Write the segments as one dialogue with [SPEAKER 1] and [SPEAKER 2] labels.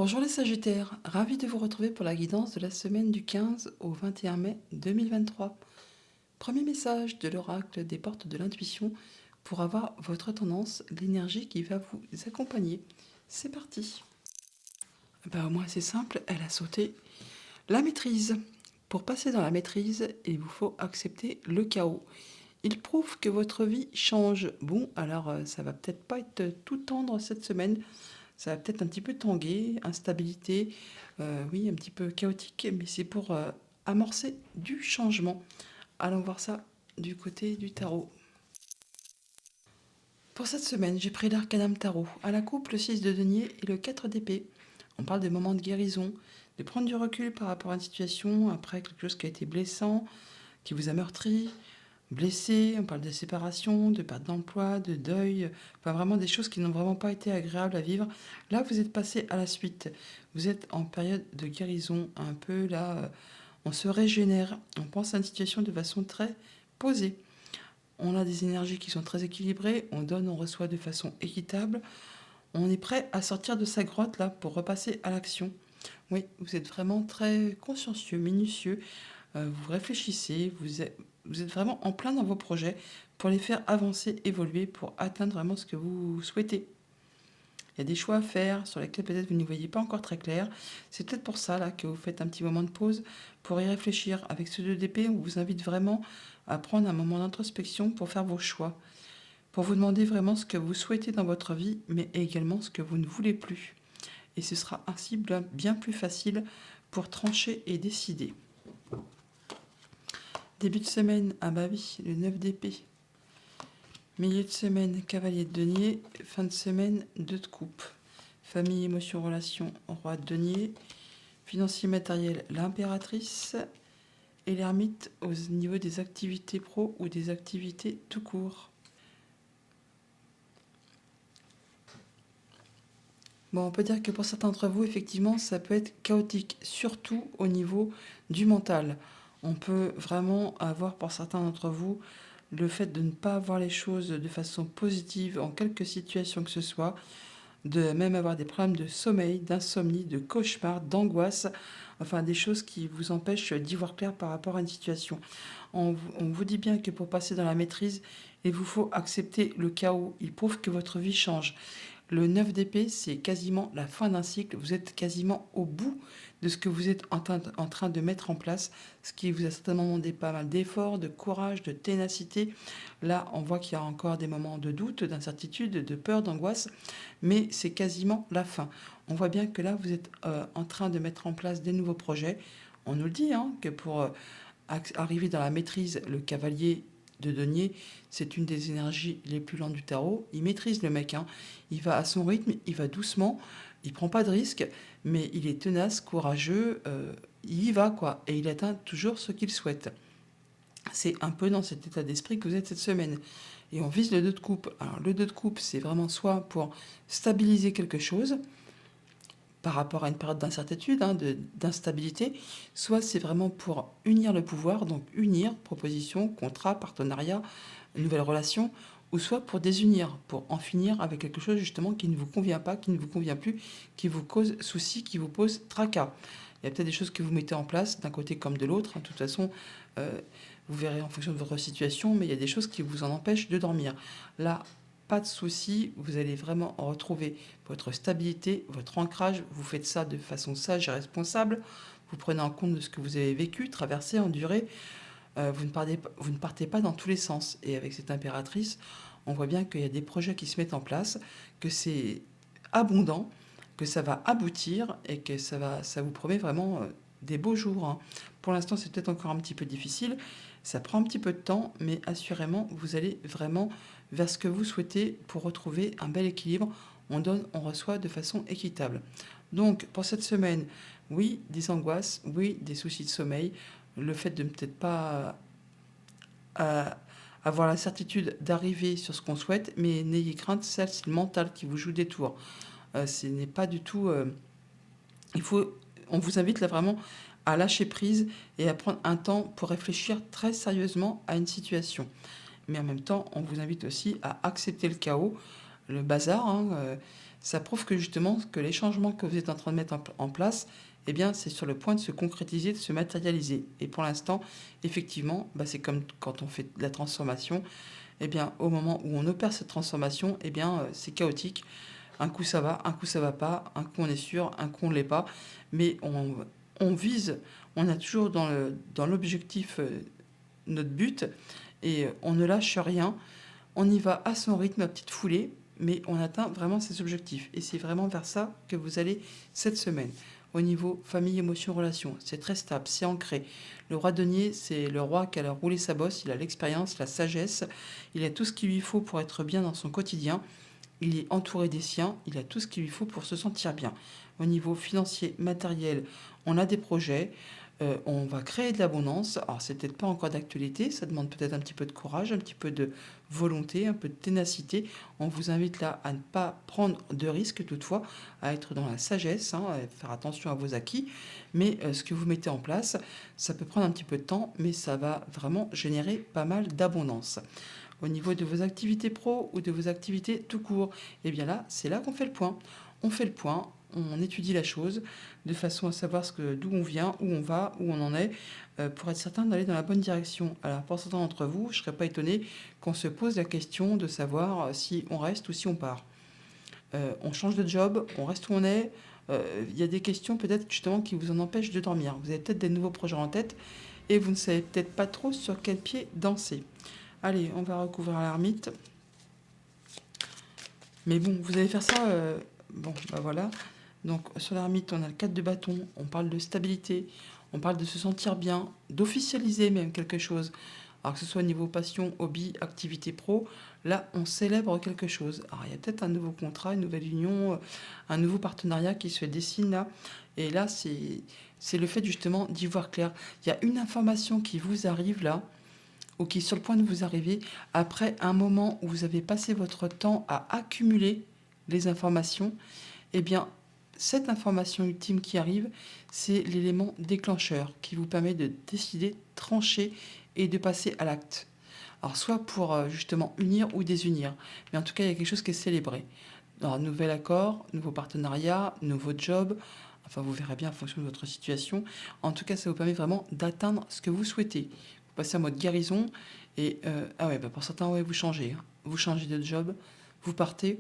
[SPEAKER 1] Bonjour les Sagittaires, ravi de vous retrouver pour la guidance de la semaine du 15 au 21 mai 2023. Premier message de l'oracle des portes de l'intuition pour avoir votre tendance, l'énergie qui va vous accompagner. C'est parti. Au moins c'est simple, elle a sauté la maîtrise. Pour passer dans la maîtrise, il vous faut accepter le chaos. Il prouve que votre vie change. Bon, alors ça va peut-être pas être tout tendre cette semaine. Ça va peut-être un petit peu tanguer, instabilité, oui, un petit peu chaotique, mais c'est pour amorcer du changement. Allons voir ça du côté du tarot. Pour cette semaine, j'ai pris l'arcanam tarot. À la coupe, le 6 de denier et le 4 d'épée. On parle des moments de guérison, de prendre du recul par rapport à une situation, après quelque chose qui a été blessant, qui vous a meurtri, blessé, on parle de séparation, de perte d'emploi, de deuil, enfin vraiment des choses qui n'ont vraiment pas été agréables à vivre. Là, vous êtes passé à la suite. Vous êtes en période de guérison, un peu là, on se régénère, on pense à une situation de façon très posée. On a des énergies qui sont très équilibrées, on donne, on reçoit de façon équitable. On est prêt à sortir de sa grotte là pour repasser à l'action. Oui, vous êtes vraiment très consciencieux, minutieux. Vous réfléchissez, vous êtes vraiment en plein dans vos projets pour les faire avancer, évoluer, pour atteindre vraiment ce que vous souhaitez. Il y a des choix à faire sur lesquels peut-être vous n'y voyez pas encore très clair. C'est peut-être pour ça là que vous faites un petit moment de pause pour y réfléchir. Avec ce 2 d'épée, on vous invite vraiment à prendre un moment d'introspection pour faire vos choix, pour vous demander vraiment ce que vous souhaitez dans votre vie, mais également ce que vous ne voulez plus. Et ce sera ainsi bien plus facile pour trancher et décider. Début de semaine, ah bah oui, le 9 d'épée. Milieu de semaine, cavalier de denier. Fin de semaine, 2 de coupe. Famille, émotions, relations, roi de denier. Financier, matériel, l'impératrice. Et l'ermite au niveau des activités pro ou des activités tout court. Bon, on peut dire que pour certains d'entre vous, effectivement, ça peut être chaotique, surtout au niveau du mental. On peut vraiment avoir pour certains d'entre vous le fait de ne pas voir les choses de façon positive en quelque situation que ce soit, de même avoir des problèmes de sommeil, d'insomnie, de cauchemar, d'angoisse, enfin des choses qui vous empêchent d'y voir clair par rapport à une situation. On vous dit bien que pour passer dans la maîtrise, il vous faut accepter le chaos. Il prouve que votre vie change. Le 9 d'épée, c'est quasiment la fin d'un cycle. Vous êtes quasiment au bout de ce que vous êtes en train de mettre en place, ce qui vous a certainement demandé pas mal d'efforts, de courage, de ténacité. Là, on voit qu'il y a encore des moments de doute, d'incertitude, de peur, d'angoisse, mais c'est quasiment la fin. On voit bien que là, vous êtes en train de mettre en place des nouveaux projets. On nous le dit, hein, que pour arriver dans la maîtrise, le cavalier de denier, c'est une des énergies les plus lentes du tarot. Il maîtrise le mec, hein. Il va à son rythme, il va doucement, il prend pas de risques, mais il est tenace, courageux, il y va quoi, et il atteint toujours ce qu'il souhaite. C'est un peu dans cet état d'esprit que vous êtes cette semaine. Et on vise le 2 de coupe. Alors le 2 de coupe, c'est vraiment soit pour stabiliser quelque chose, par rapport à une période d'incertitude, hein, d'instabilité, soit c'est vraiment pour unir le pouvoir, donc unir proposition, contrat, partenariat, nouvelle relation, ou soit pour désunir, pour en finir avec quelque chose justement qui ne vous convient pas, qui ne vous convient plus, qui vous cause souci, qui vous pose tracas. Il y a peut-être des choses que vous mettez en place d'un côté comme de l'autre. De toute façon, vous verrez en fonction de votre situation, mais il y a des choses qui vous en empêchent de dormir. Là, pas de souci, vous allez vraiment retrouver votre stabilité, votre ancrage. Vous faites ça de façon sage et responsable. Vous prenez en compte de ce que vous avez vécu, traversé, enduré. Vous ne partez pas dans tous les sens. Et avec cette impératrice, on voit bien qu'il y a des projets qui se mettent en place, que c'est abondant, que ça va aboutir et que ça vous promet vraiment des beaux jours, hein. Pour l'instant, c'est peut-être encore un petit peu difficile. Ça prend un petit peu de temps, mais assurément, vous allez vraiment vers ce que vous souhaitez pour retrouver un bel équilibre. On donne, on reçoit de façon équitable. Donc, pour cette semaine, oui, des angoisses, oui, des soucis de sommeil, le fait de ne peut-être pas avoir la certitude d'arriver sur ce qu'on souhaite, mais n'ayez crainte, ça, c'est le mental qui vous joue des tours. Ce n'est pas du tout... on vous invite là vraiment à lâcher prise et à prendre un temps pour réfléchir très sérieusement à une situation. Mais en même temps, on vous invite aussi à accepter le chaos, le bazar, hein, Ça prouve que justement, que les changements que vous êtes en train de mettre en place, eh bien, c'est sur le point de se concrétiser, de se matérialiser. Et pour l'instant, effectivement, c'est comme quand on fait de la transformation, eh bien, au moment où on opère cette transformation, eh bien, c'est chaotique. Un coup ça va, un coup ça va pas, un coup on est sûr, un coup on l'est pas. Mais on vise, on a toujours dans l'objectif notre but et on ne lâche rien. On y va à son rythme, à petite foulée, mais on atteint vraiment ses objectifs. Et c'est vraiment vers ça que vous allez cette semaine. Au niveau famille, émotion, relation, c'est très stable, c'est ancré. Le roi denier, c'est le roi qui a roulé sa bosse, il a l'expérience, la sagesse, il a tout ce qu'il lui faut pour être bien dans son quotidien. Il est entouré des siens, il a tout ce qu'il lui faut pour se sentir bien. Au niveau financier, matériel, on a des projets, on va créer de l'abondance. Alors, c'est peut-être pas encore d'actualité, ça demande peut-être un petit peu de courage, un petit peu de volonté, un peu de ténacité. On vous invite là à ne pas prendre de risques, toutefois, à être dans la sagesse, à faire attention à vos acquis. Mais ce que vous mettez en place, ça peut prendre un petit peu de temps, mais ça va vraiment générer pas mal d'abondance. Au niveau de vos activités pro ou de vos activités tout court, eh bien là, c'est là qu'on fait le point. On fait le point, on étudie la chose de façon à savoir d'où on vient, où on va, où on en est, pour être certain d'aller dans la bonne direction. Alors pour certains d'entre vous, je ne serais pas étonné qu'on se pose la question de savoir si on reste ou si on part. On change de job, on reste où on est. Il y a des questions peut-être justement qui vous en empêchent de dormir. Vous avez peut-être des nouveaux projets en tête et vous ne savez peut-être pas trop sur quel pied danser. Allez, on va recouvrir l'ermite. Mais bon, vous allez faire ça. Bon, voilà. Donc, sur l'ermite, on a le 4 de bâton. On parle de stabilité. On parle de se sentir bien, d'officialiser même quelque chose. Alors que ce soit au niveau passion, hobby, activité pro, là, on célèbre quelque chose. Alors, il y a peut-être un nouveau contrat, une nouvelle union, un nouveau partenariat qui se dessine là. Et là, c'est le fait justement d'y voir clair. Il y a une information qui vous arrive là, ou qui est sur le point de vous arriver, après un moment où vous avez passé votre temps à accumuler les informations, eh bien, cette information ultime qui arrive, c'est l'élément déclencheur qui vous permet de décider, trancher et de passer à l'acte. Alors, soit pour justement unir ou désunir, mais en tout cas, il y a quelque chose qui est célébré. Alors, nouvel accord, nouveau partenariat, nouveau job, enfin, vous verrez bien en fonction de votre situation. En tout cas, ça vous permet vraiment d'atteindre ce que vous souhaitez. Vous passez en mode guérison et ah ouais, pour certains, ouais, vous changez. Vous changez de job, vous partez.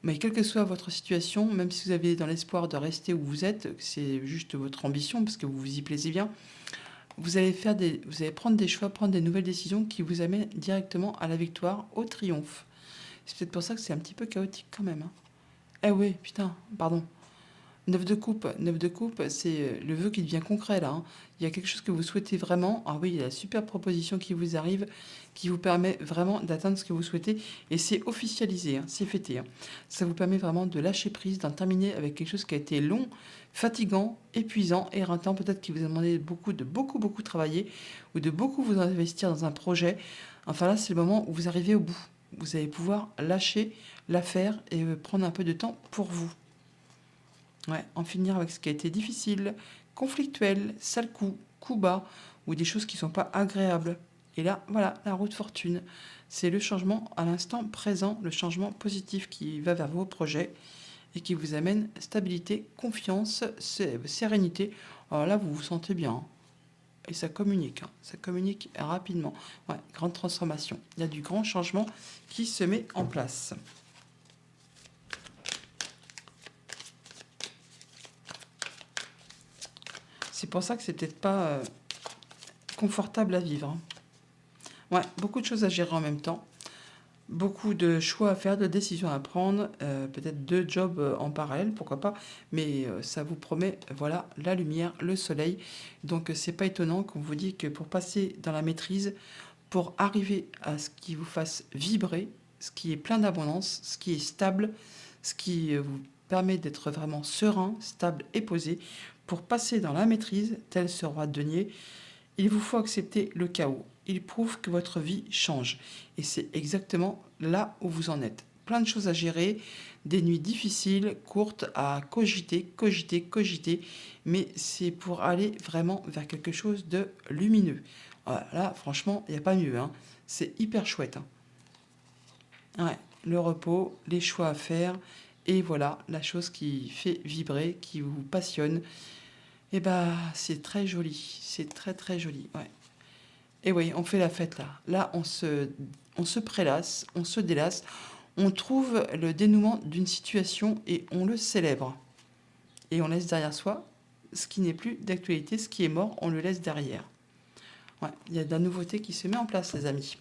[SPEAKER 1] Mais quelle que soit votre situation, même si vous avez dans l'espoir de rester où vous êtes, c'est juste votre ambition parce que vous vous y plaisez bien, vous allez prendre des choix, prendre des nouvelles décisions qui vous amènent directement à la victoire, au triomphe. C'est peut-être pour ça que c'est un petit peu chaotique quand même. Eh oui, putain, pardon. Neuf de coupe, c'est le vœu qui devient concret là. Il y a quelque chose que vous souhaitez vraiment. Ah oui, il y a la super proposition qui vous arrive, qui vous permet vraiment d'atteindre ce que vous souhaitez. Et c'est officialisé, c'est fêté. Ça vous permet vraiment de lâcher prise, d'en terminer avec quelque chose qui a été long, fatigant, épuisant, éreintant, peut-être qui vous a demandé beaucoup travailler ou de beaucoup vous investir dans un projet. Enfin là, c'est le moment où vous arrivez au bout. Vous allez pouvoir lâcher l'affaire et prendre un peu de temps pour vous. Ouais, en finir avec ce qui a été difficile, conflictuel, sale coup bas, ou des choses qui ne sont pas agréables. Et là, voilà, la roue de fortune. C'est le changement à l'instant présent, le changement positif qui va vers vos projets et qui vous amène stabilité, confiance, sérénité. Alors là, vous vous sentez bien, hein. Et ça communique rapidement. Ouais, grande transformation. Il y a du grand changement qui se met en place. C'est pour ça que c'est peut-être pas confortable à vivre, hein. Ouais, beaucoup de choses à gérer en même temps, beaucoup de choix à faire, de décisions à prendre, peut-être 2 jobs en parallèle, pourquoi pas, mais ça vous promet, voilà, la lumière, le soleil. Donc c'est pas étonnant qu'on vous dit que pour passer dans la maîtrise, pour arriver à ce qui vous fasse vibrer, ce qui est plein d'abondance, ce qui est stable, ce qui vous permet d'être vraiment serein, stable et posé, pour passer dans la maîtrise, tel ce roi de denier, il vous faut accepter le chaos. Il prouve que votre vie change. Et c'est exactement là où vous en êtes. Plein de choses à gérer, des nuits difficiles, courtes, à cogiter. Mais c'est pour aller vraiment vers quelque chose de lumineux. Voilà, là, franchement, il n'y a pas mieux, hein. C'est hyper chouette, hein. Ouais, le repos, les choix à faire Et voilà, la chose qui fait vibrer, qui vous passionne, et bah, c'est très joli. C'est très, très joli, ouais. Et oui, on fait la fête là. Là, on se prélasse, on se délasse, on trouve le dénouement d'une situation et on le célèbre. Et on laisse derrière soi ce qui n'est plus d'actualité, ce qui est mort, on le laisse derrière. Ouais, il y a de la nouveauté qui se met en place, les amis.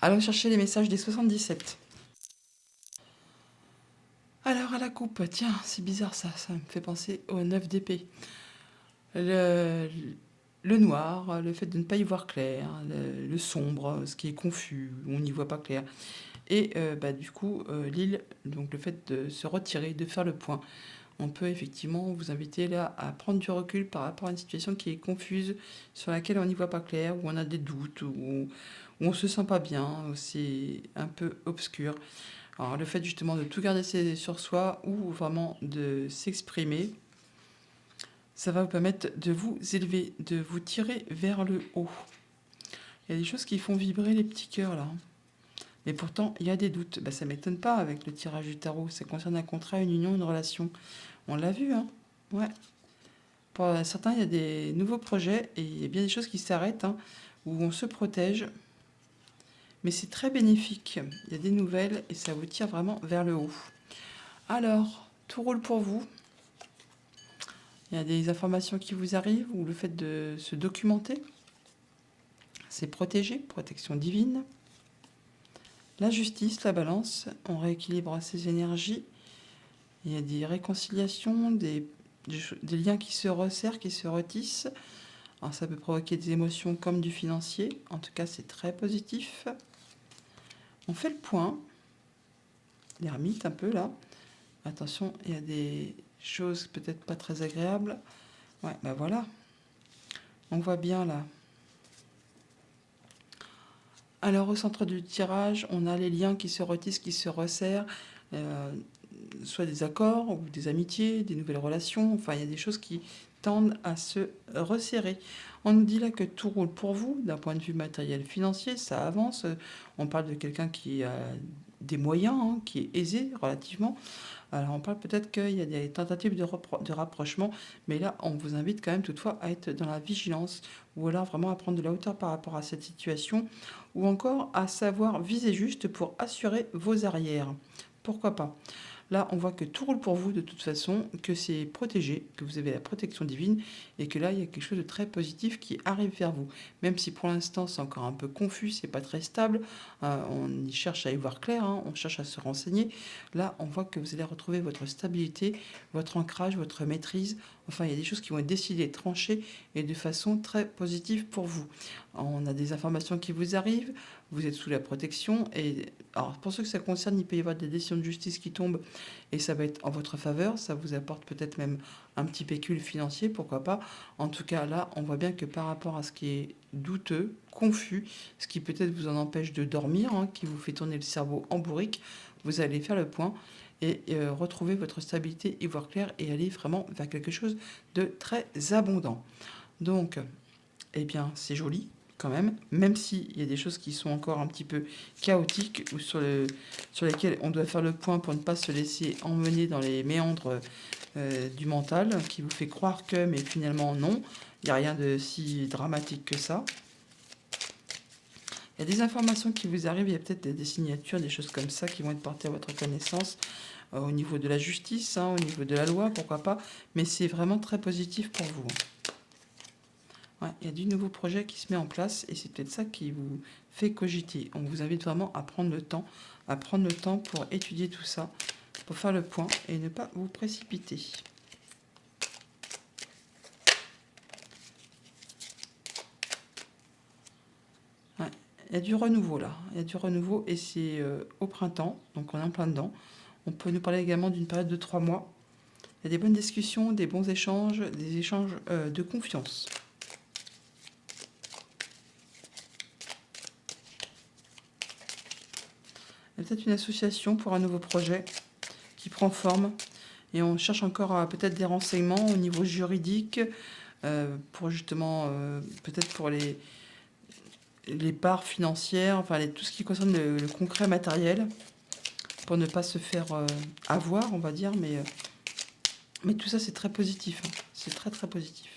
[SPEAKER 1] Allons chercher les messages des 77. Alors, à la coupe, tiens, c'est bizarre ça, ça me fait penser au 9 d'épée. Le, le noir, le fait de ne pas y voir clair, le sombre, ce qui est confus, on n'y voit pas clair. Et bah, du coup, l'île, donc le fait de se retirer, de faire le point. On peut effectivement vous inviter là à prendre du recul par rapport à une situation qui est confuse, sur laquelle on n'y voit pas clair, où on a des doutes, où on se sent pas bien, où c'est un peu obscur. Alors le fait justement de tout garder sur soi ou vraiment de s'exprimer, ça va vous permettre de vous élever, de vous tirer vers le haut. Il y a des choses qui font vibrer les petits cœurs là. Mais pourtant, il y a des doutes. Bah, ça ne m'étonne pas avec le tirage du tarot. Ça concerne un contrat, une union, une relation. On l'a vu, hein. Ouais. Pour certains, il y a des nouveaux projets et il y a bien des choses qui s'arrêtent, hein, où on se protège. Mais c'est très bénéfique. Il y a des nouvelles et ça vous tire vraiment vers le haut. Alors, tout roule pour vous. Il y a des informations qui vous arrivent ou le fait de se documenter. C'est protégé, protection divine. La justice, la balance, on rééquilibre ses énergies. Il y a des réconciliations, des liens qui se resserrent, qui se retissent. Alors ça peut provoquer des émotions comme du financier. En tout cas, c'est très positif. On fait le point. L'ermite un peu là. Attention, il y a des choses peut-être pas très agréables. Ouais, ben voilà. On voit bien là. Alors au centre du tirage, on a les liens qui se retissent, qui se resserrent. Soit des accords ou des amitiés, des nouvelles relations. Enfin, il y a des choses qui tendent à se resserrer. On nous dit là que tout roule pour vous, d'un point de vue matériel financier, ça avance. On parle de quelqu'un qui a des moyens, hein, qui est aisé relativement. Alors on parle peut-être qu'il y a des tentatives de rapprochement, mais là on vous invite quand même toutefois à être dans la vigilance, ou alors vraiment à prendre de la hauteur par rapport à cette situation, ou encore à savoir viser juste pour assurer vos arrières. Pourquoi pas? Là, on voit que tout roule pour vous de toute façon, que c'est protégé, que vous avez la protection divine et que là, il y a quelque chose de très positif qui arrive vers vous. Même si pour l'instant, c'est encore un peu confus, c'est pas très stable, on y cherche à y voir clair, hein, on cherche à se renseigner. Là, on voit que vous allez retrouver votre stabilité, votre ancrage, votre maîtrise. Enfin, il y a des choses qui vont être décidées, tranchées et de façon très positive pour vous. On a des informations qui vous arrivent, vous êtes sous la protection et alors pour ceux que ça concerne, il peut y avoir des décisions de justice qui tombent et ça va être en votre faveur, ça vous apporte peut-être même un petit pécule financier, pourquoi pas. En tout cas, là, on voit bien que par rapport à ce qui est douteux, confus, ce qui peut-être vous en empêche de dormir, hein, qui vous fait tourner le cerveau en bourrique, vous allez faire le point et retrouver votre stabilité, y voir clair et aller vraiment vers quelque chose de très abondant. Donc, eh bien, c'est joli quand même s'il y a des choses qui sont encore un petit peu chaotiques ou sur lesquelles on doit faire le point pour ne pas se laisser emmener dans les méandres du mental qui vous fait croire que, mais finalement non, il n'y a rien de si dramatique que ça. Il y a des informations qui vous arrivent, il y a peut-être des signatures, des choses comme ça qui vont être portées à votre connaissance au niveau de la justice, hein, au niveau de la loi, pourquoi pas, mais c'est vraiment très positif pour vous. Ouais, il y a du nouveau projet qui se met en place et c'est peut-être ça qui vous fait cogiter. On vous invite vraiment à prendre le temps pour étudier tout ça, pour faire le point et ne pas vous précipiter. Ouais, il y a du renouveau là, il y a du renouveau et c'est au printemps, donc on est en plein dedans. On peut nous parler également d'une période de 3 mois. Il y a des bonnes discussions, des bons échanges, des échanges de confiance. Il y a peut-être une association pour un nouveau projet qui prend forme et on cherche encore peut-être des renseignements au niveau juridique pour justement peut-être pour les parts financières, enfin tout ce qui concerne le concret matériel. pour ne pas se faire avoir, on va dire. Mais tout ça, c'est très positif, hein. C'est très, très positif.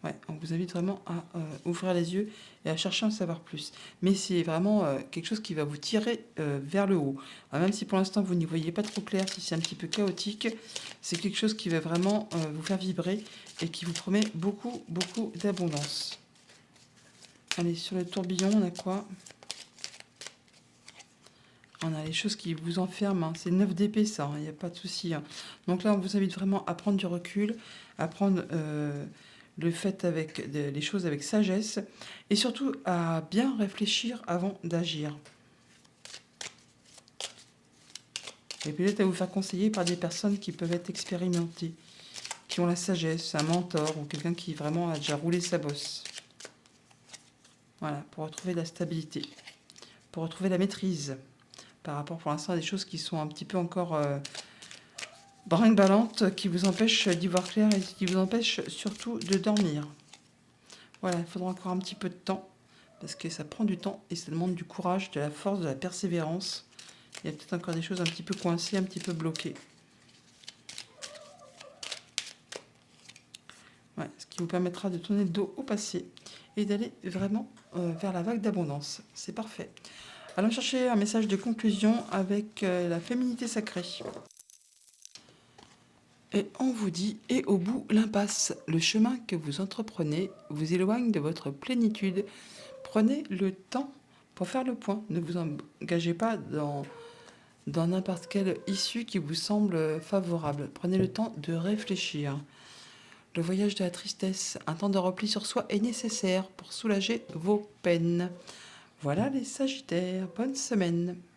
[SPEAKER 1] Ouais, on vous invite vraiment à ouvrir les yeux et à chercher à en savoir plus. Mais c'est vraiment quelque chose qui va vous tirer vers le haut. Même si pour l'instant vous n'y voyez pas trop clair, si c'est un petit peu chaotique, c'est quelque chose qui va vraiment vous faire vibrer et qui vous promet beaucoup, beaucoup d'abondance. Allez, sur le tourbillon, on a quoi? On a les choses qui vous enferment, hein. C'est 9 d'épée, ça, il n'y a pas de souci, hein. Donc là, on vous invite vraiment à prendre du recul, à prendre le fait avec les choses avec sagesse et surtout à bien réfléchir avant d'agir. Et peut-être à vous faire conseiller par des personnes qui peuvent être expérimentées, qui ont la sagesse, un mentor ou quelqu'un qui vraiment a déjà roulé sa bosse. Voilà, pour retrouver la stabilité, pour retrouver la maîtrise par rapport pour l'instant à des choses qui sont un petit peu encore brinque-ballante, qui vous empêche d'y voir clair et qui vous empêche surtout de dormir. Voilà, il faudra encore un petit peu de temps, parce que ça prend du temps et ça demande du courage, de la force, de la persévérance. Il y a peut-être encore des choses un petit peu coincées, un petit peu bloquées. Ouais, ce qui vous permettra de tourner le dos au passé et d'aller vraiment vers la vague d'abondance. C'est parfait. Allons chercher un message de conclusion avec la féminité sacrée. Et on vous dit, et au bout, l'impasse. Le chemin que vous entreprenez vous éloigne de votre plénitude. Prenez le temps pour faire le point. Ne vous engagez pas dans n'importe quelle issue qui vous semble favorable. Prenez le temps de réfléchir. Le voyage de la tristesse, un temps de repli sur soi est nécessaire pour soulager vos peines. Voilà les Sagittaires, bonne semaine.